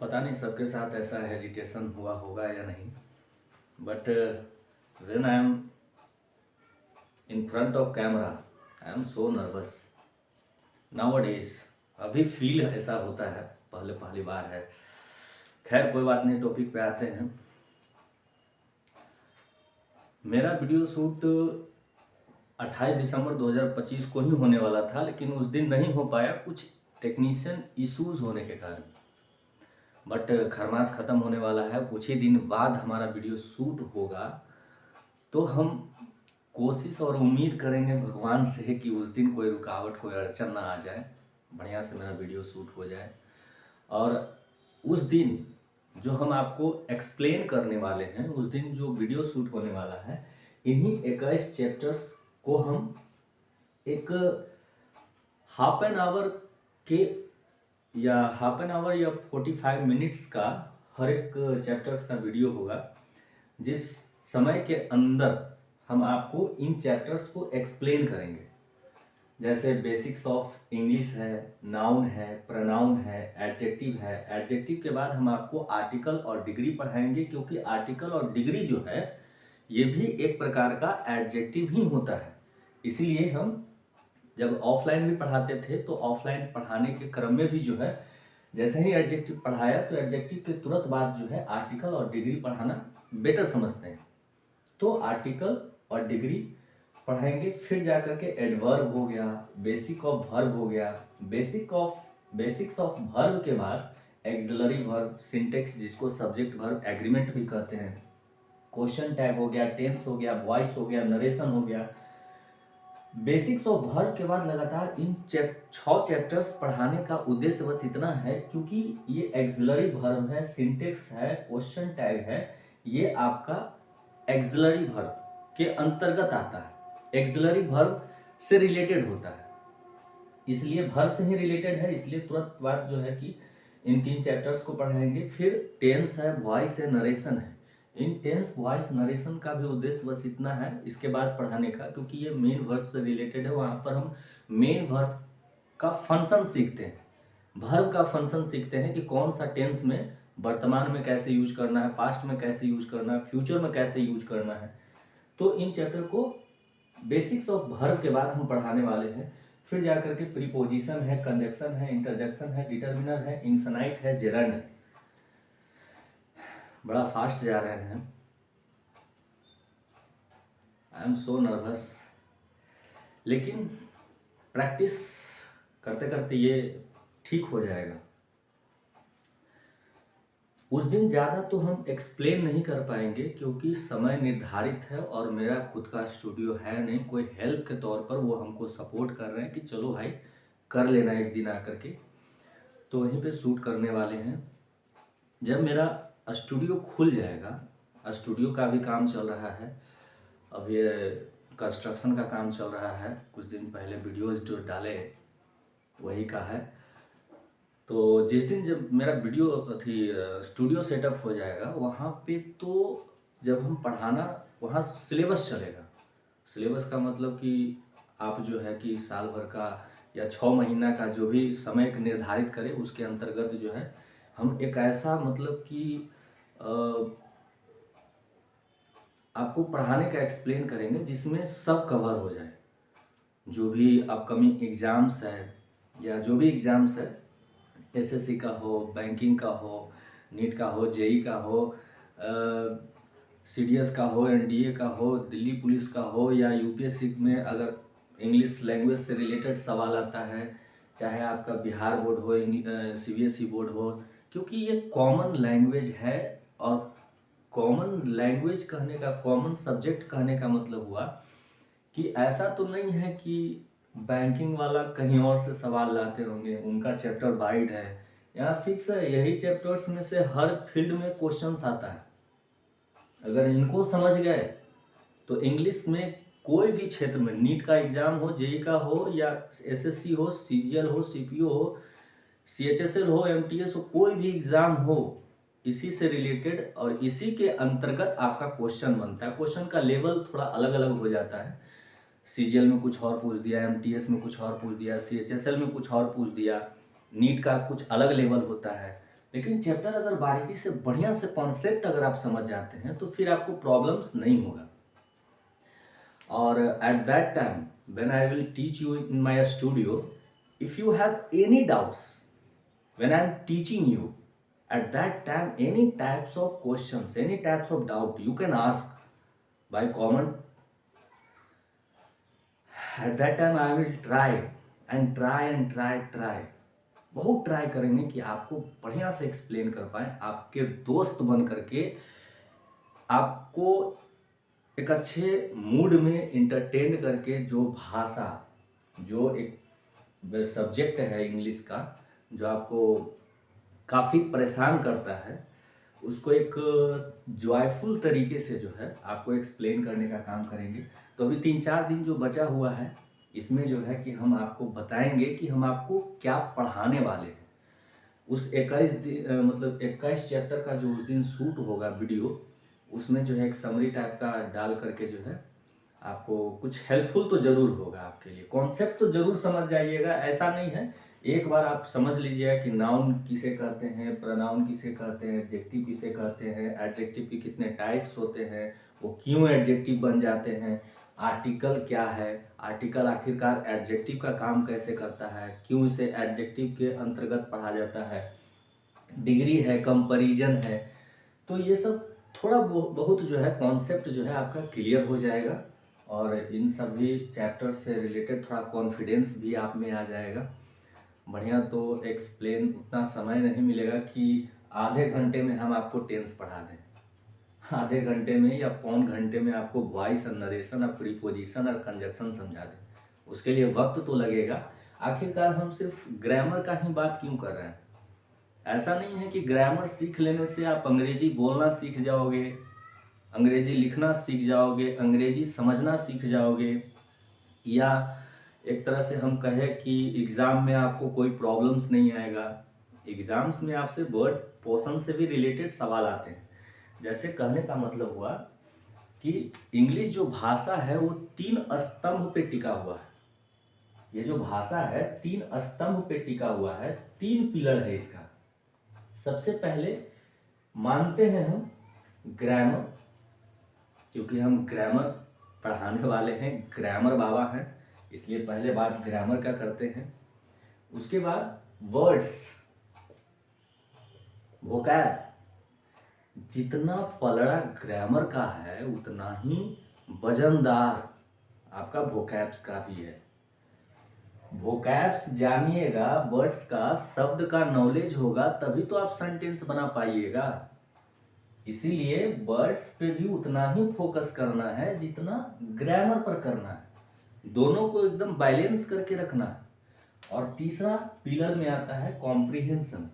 पता नहीं सबके साथ ऐसा हेजिटेशन हुआ होगा या नहीं, but when I am in front of camera I am so nervous now days. अभी फील ऐसा होता है, पहले पहली बार है। खैर कोई बात नहीं, टॉपिक पे आते हैं। मेरा वीडियो शूट 28 दिसंबर 2025 को ही होने वाला था, लेकिन उस दिन नहीं हो पाया, कुछ टेक्नीशियन इश्यूज होने के कारण। बट खरमास ख़त्म होने वाला है, कुछ ही दिन बाद हमारा वीडियो शूट होगा। तो हम कोशिश और उम्मीद करेंगे भगवान से कि उस दिन कोई रुकावट, कोई अड़चन ना आ जाए, बढ़िया से मेरा वीडियो शूट हो जाए। और उस दिन जो हम आपको एक्सप्लेन करने वाले हैं, उस दिन जो वीडियो शूट होने वाला है, इन्हीं 21 चैप्टर्स को हम एक हाफ एन आवर के या 45 मिनट्स का हर एक चैप्टर्स का वीडियो होगा, जिस समय के अंदर हम आपको इन चैप्टर्स को एक्सप्लेन करेंगे। जैसे बेसिक्स ऑफ इंग्लिश है, नाउन है, प्रोनाउन है, एडजेक्टिव है। एडजेक्टिव के बाद हम आपको आर्टिकल और डिग्री पढ़ाएंगे, क्योंकि आर्टिकल और डिग्री जो है ये भी एक प्रकार का एडजेक्टिव ही होता है। इसीलिए हम जब ऑफलाइन भी पढ़ाते थे तो ऑफलाइन पढ़ाने के क्रम में भी जो है, जैसे ही एडजेक्टिव पढ़ाया तो एडजेक्टिव के तुरंत बाद जो है आर्टिकल और डिग्री पढ़ाना बेटर समझते हैं। तो आर्टिकल और डिग्री पढ़ाएंगे, फिर जाकर के एडवर्ब हो गया, बेसिक ऑफ वर्ब हो गया। बेसिक्स ऑफ वर्ब के बाद एक्सिलरी वर्ब, सिंटेक्स जिसको सब्जेक्ट वर्ब एग्रीमेंट भी कहते हैं, क्वेश्चन टैग हो गया, टेंस हो गया, वॉइस हो गया, नरेशन हो गया। बेसिक्स ऑफ वर्ब के बाद लगातार इन 6 चैप्टर्स पढ़ाने का उद्देश्य बस इतना है, क्योंकि ये एक्सिलरी वर्ब है, सिंटेक्स है, क्वेश्चन टैग है, ये आपका एक्सिलरी वर्ब के अंतर्गत आता है, एक्सिलरी वर्ब से रिलेटेड होता है, इसलिए वर्ब से ही रिलेटेड है। इसलिए तुरंत बाद जो है कि इन 3 चैप्टर्स को पढ़ाएंगे। फिर टेंस है, वॉइस है, नरेशन है। इन टेंस, वॉइस, नरेशन का भी उद्देश्य बस इतना है इसके बाद पढ़ाने का, क्योंकि ये मेन वर्ब से रिलेटेड है। वहाँ पर हम मेन वर्ब का फंक्शन सीखते हैं, वर्ब का फंक्शन सीखते हैं कि कौन सा टेंस में वर्तमान में कैसे यूज करना है, पास्ट में कैसे यूज करना है, फ्यूचर में कैसे यूज करना है। तो इन चैप्टर को बेसिक्स ऑफ वर्ब के बाद हम पढ़ाने वाले हैं। फिर जाकर के प्रीपोजिशन है, कंजक्शन है, इंटरजेक्शन है, डिटर्मिनर है, इन्फिनाइट है, जेरंड है। बड़ा फास्ट जा रहे हैं, आई एम सो नर्वस, लेकिन प्रैक्टिस करते करते ये ठीक हो जाएगा। उस दिन ज़्यादा तो हम एक्सप्लेन नहीं कर पाएंगे, क्योंकि समय निर्धारित है और मेरा खुद का स्टूडियो है नहीं। कोई हेल्प के तौर पर वो हमको सपोर्ट कर रहे हैं कि चलो भाई कर लेना एक दिन आकर के, तो वहीं पे शूट करने वाले हैं। जब मेरा स्टूडियो खुल जाएगा, स्टूडियो का भी काम चल रहा है, अब ये कंस्ट्रक्शन का काम चल रहा है, कुछ दिन पहले वीडियोज़ जो डाले वही का है। तो जिस दिन जब मेरा वीडियो स्टूडियो सेटअप हो जाएगा, वहाँ पे तो जब हम पढ़ाना, वहाँ सिलेबस चलेगा। सिलेबस का मतलब कि आप जो है कि साल भर का या 6 महीना का जो भी समय निर्धारित करें, उसके अंतर्गत जो है हम एक ऐसा मतलब कि आपको पढ़ाने का एक्सप्लेन करेंगे जिसमें सब कवर हो जाए। जो भी अपकमिंग एग्ज़ाम्स है या जो भी एग्ज़ाम्स है, एसएससी का हो, बैंकिंग का हो, नीट का हो, जेई का हो, सीडीएस का हो, एनडीए का हो, दिल्ली पुलिस का हो, या यूपीएससी में अगर इंग्लिश लैंग्वेज से रिलेटेड सवाल आता है, चाहे आपका बिहार बोर्ड हो, सीबीएसई बोर्ड हो, क्योंकि ये कॉमन लैंग्वेज है। और कॉमन लैंग्वेज कहने का, कॉमन सब्जेक्ट कहने का मतलब हुआ कि ऐसा तो नहीं है कि बैंकिंग वाला कहीं और से सवाल लाते होंगे, उनका चैप्टर वाइड है, यहाँ फिक्स है, यही चैप्टर्स में से हर फील्ड में क्वेश्चंस आता है। अगर इनको समझ गए तो इंग्लिश में कोई भी क्षेत्र में, नीट का एग्जाम हो, जेई का हो, या एसएससी हो, सीजीएल हो, सीपीओ हो, सीएचएसएल हो, एमटीएस हो, कोई भी एग्जाम हो, इसी से रिलेटेड और इसी के अंतर्गत आपका क्वेश्चन बनता है। क्वेश्चन का लेवल थोड़ा अलग अलग हो जाता है, सीजीएल में कुछ और पूछ दिया, एमटीएस में कुछ और पूछ दिया, सीएचएसएल में कुछ और पूछ दिया, नीट का कुछ अलग लेवल होता है। लेकिन चैप्टर अगर बारीकी से बढ़िया से कॉन्सेप्ट अगर आप समझ जाते हैं तो फिर आपको प्रॉब्लम्स नहीं होगा। और at that time when I will teach you in my studio, if you have any doubts when I'm teaching you, at that time any types of questions, any types of doubt you can ask by comment. At that time I will try and try and try, बहुत try करेंगे कि आपको बढ़िया से explain कर पाए, आपके दोस्त बन करके आपको एक अच्छे मूड में इंटरटेन करके, जो भाषा, जो एक सब्जेक्ट है इंग्लिश का जो आपको काफ़ी परेशान करता है, उसको एक जॉयफुल तरीके से जो है आपको एक्सप्लेन करने का काम करेंगे। तो अभी 3-4 दिन जो बचा हुआ है इसमें जो है कि हम आपको बताएंगे कि हम आपको क्या पढ़ाने वाले हैं। उस 21 दिन मतलब 21 चैप्टर का जो उस दिन शूट होगा वीडियो, उसमें जो है एक समरी टाइप का डाल करके जो है आपको कुछ हेल्पफुल तो ज़रूर होगा आपके लिए। कॉन्सेप्ट तो ज़रूर समझ जाइएगा, ऐसा नहीं है। एक बार आप समझ लीजिएगा कि नाउन किसे कहते हैं, प्रोनाउन किसे कहते हैं, एडजेक्टिव किसे कहते हैं, एडजेक्टिव के कितने टाइप्स होते हैं, वो क्यों एडजेक्टिव बन जाते हैं, आर्टिकल क्या है, आर्टिकल आखिरकार एडजेक्टिव का काम कैसे करता है, क्यों इसे एडजेक्टिव के अंतर्गत पढ़ा जाता है, डिग्री है, कंपैरिजन है। तो ये सब थोड़ा बहुत जो है कॉन्सेप्ट जो है आपका क्लियर हो जाएगा और इन सभी चैप्टर्स से रिलेटेड थोड़ा कॉन्फिडेंस भी आप में आ जाएगा। बढ़िया तो एक्सप्लेन उतना समय नहीं मिलेगा कि आधे घंटे में हम आपको टेंस पढ़ा दें। आधे घंटे में या पौन घंटे में आपको वॉइस और नरेशन और प्रीपोजिशन और कंजक्शन समझा दें, उसके लिए वक्त तो लगेगा। आखिरकार हम सिर्फ ग्रामर का ही बात क्यों कर रहे हैं? ऐसा नहीं है कि ग्रामर सीख लेने से आप अंग्रेजी बोलना सीख जाओगे, अंग्रेजी लिखना सीख जाओगे, अंग्रेजी समझना सीख जाओगे, या एक तरह से हम कहें कि एग्ज़ाम में आपको कोई प्रॉब्लम्स नहीं आएगा। एग्ज़ाम्स में आपसे वर्ड पोर्शन से भी रिलेटेड सवाल आते हैं। जैसे कहने का मतलब हुआ कि इंग्लिश जो भाषा है वो 3 स्तंभ पे टिका हुआ है। ये जो भाषा है 3 स्तंभ पे टिका हुआ है, 3 पिलर है इसका। सबसे पहले मानते हैं हम ग्रामर, क्योंकि हम ग्रामर पढ़ाने वाले हैं, ग्रामर बाबा हैं, इसलिए पहले बात ग्रामर का करते हैं। उसके बाद वर्ड्स, वोकैब, जितना पलड़ा ग्रामर का है उतना ही वजनदार आपका वोकैब्स का भी है। वोकैब्स जानिएगा, वर्ड्स का, शब्द का नॉलेज होगा तभी तो आप सेंटेंस बना पाइएगा। इसीलिए वर्ड्स पे भी उतना ही फोकस करना है जितना ग्रामर पर करना है। दोनों को एकदम बैलेंस करके रखना है। और तीसरा पिलर में आता है कॉम्प्रिहेंशन,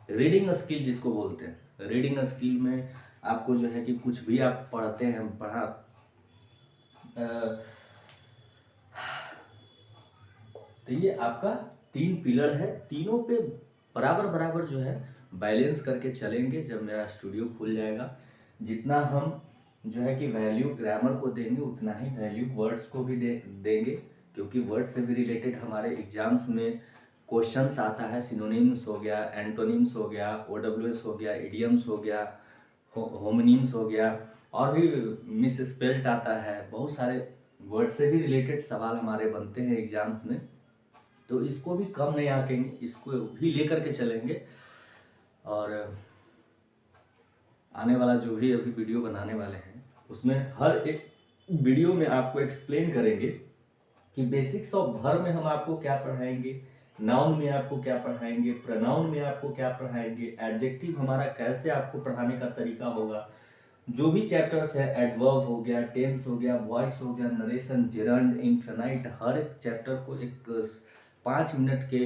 रीडिंग स्किल जिसको बोलते हैं। रीडिंग स्किल में आपको जो है कि कुछ भी आप पढ़ते हैं, तो ये आपका 3 पिलर है। तीनों पे बराबर बराबर जो है बैलेंस करके चलेंगे। जब मेरा स्टूडियो खुल जाएगा, जितना हम जो है कि वैल्यू ग्रामर को देंगे उतना ही वैल्यू वर्ड्स को भी देंगे, क्योंकि वर्ड से भी रिलेटेड हमारे एग्जाम्स में क्वेश्चंस आता है। सिनोनिम्स हो गया, एंटोनिम्स हो गया, ओडब्ल्यूएस हो गया, इडियम्स हो गया, होमोनिम्स हो गया, और भी मिस स्पेल्ट आता है। बहुत सारे वर्ड से भी रिलेटेड सवाल हमारे बनते हैं एग्जाम्स में, तो इसको भी कम नहीं आंकेंगे, इसको भी लेकर के चलेंगे। और आने वाला जो भी अभी वीडियो बनाने वाले हैं उसमें हर एक वीडियो में आपको एक्सप्लेन करेंगे कि बेसिक्स ऑफ वर्ब में हम आपको क्या पढ़ाएंगे, नाउन में आपको क्या पढ़ाएंगे, प्रोनाउन में आपको क्या पढ़ाएंगे, एडजेक्टिव हमारा कैसे आपको पढ़ाने का तरीका होगा। जो भी चैप्टर्स है, एडवर्ब हो गया, टेंस हो गया, वॉइस हो गया, नरेशन, जेरंड, इन्फिनाइट, हर एक चैप्टर को एक 5 मिनट के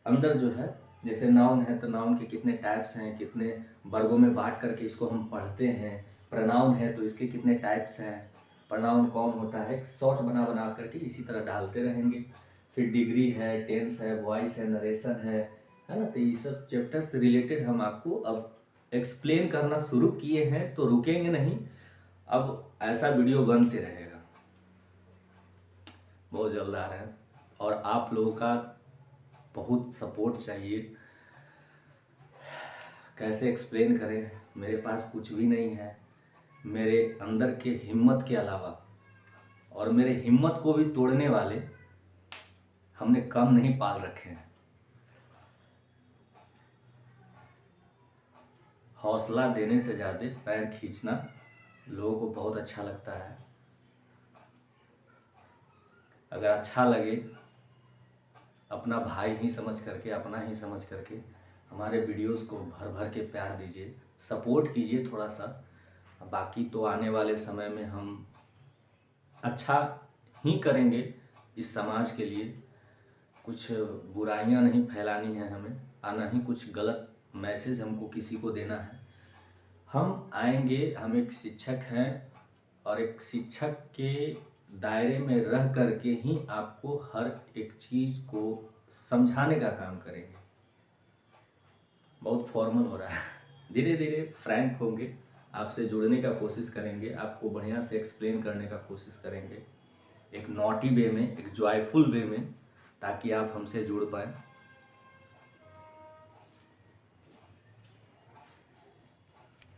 अंदर जो है, जैसे नाउन है तो नाउन के कितने टाइप्स हैं, कितने वर्गों में बांट करके इसको हम पढ़ते हैं। प्रोनाउन है तो इसके कितने टाइप्स हैं, प्रोनाउन कौन होता है, शॉर्ट बना बना करके इसी तरह डालते रहेंगे। फिर डिग्री है, टेंस है, वॉइस है, नरेशन है ना। तो ये सब चैप्टर से रिलेटेड हम आपको अब एक्सप्लेन करना शुरू किए हैं, तो रुकेंगे नहीं, अब ऐसा वीडियो बनते रहेगा। बहुत जल्द आ रहा है और आप लोगों का बहुत सपोर्ट चाहिए। कैसे एक्सप्लेन करें, मेरे पास कुछ भी नहीं है मेरे अंदर के हिम्मत के अलावा। और मेरे हिम्मत को भी तोड़ने वाले हमने कम नहीं पाल रखे हैं। हौसला देने से ज़्यादा पैर खींचना लोगों को बहुत अच्छा लगता है। अगर अच्छा लगे, अपना भाई ही समझ करके, अपना ही समझ करके हमारे वीडियोस को भर भर के प्यार दीजिए, सपोर्ट कीजिए थोड़ा सा। बाकी तो आने वाले समय में हम अच्छा ही करेंगे इस समाज के लिए। कुछ बुराइयां नहीं फैलानी है हमें, आना ही कुछ गलत मैसेज हमको किसी को देना है। हम आएंगे, हम एक शिक्षक हैं और एक शिक्षक के दायरे में रह करके ही आपको हर एक चीज़ को समझाने का काम करेंगे। बहुत फॉर्मल हो रहा है। धीरे धीरे फ्रैंक होंगे, आपसे जुड़ने का कोशिश करेंगे, आपको बढ़िया से एक्सप्लेन करने का कोशिश करेंगे, एक नॉटी वे में, एक जॉयफुल वे में, ताकि आप हमसे जुड़ पाएँ।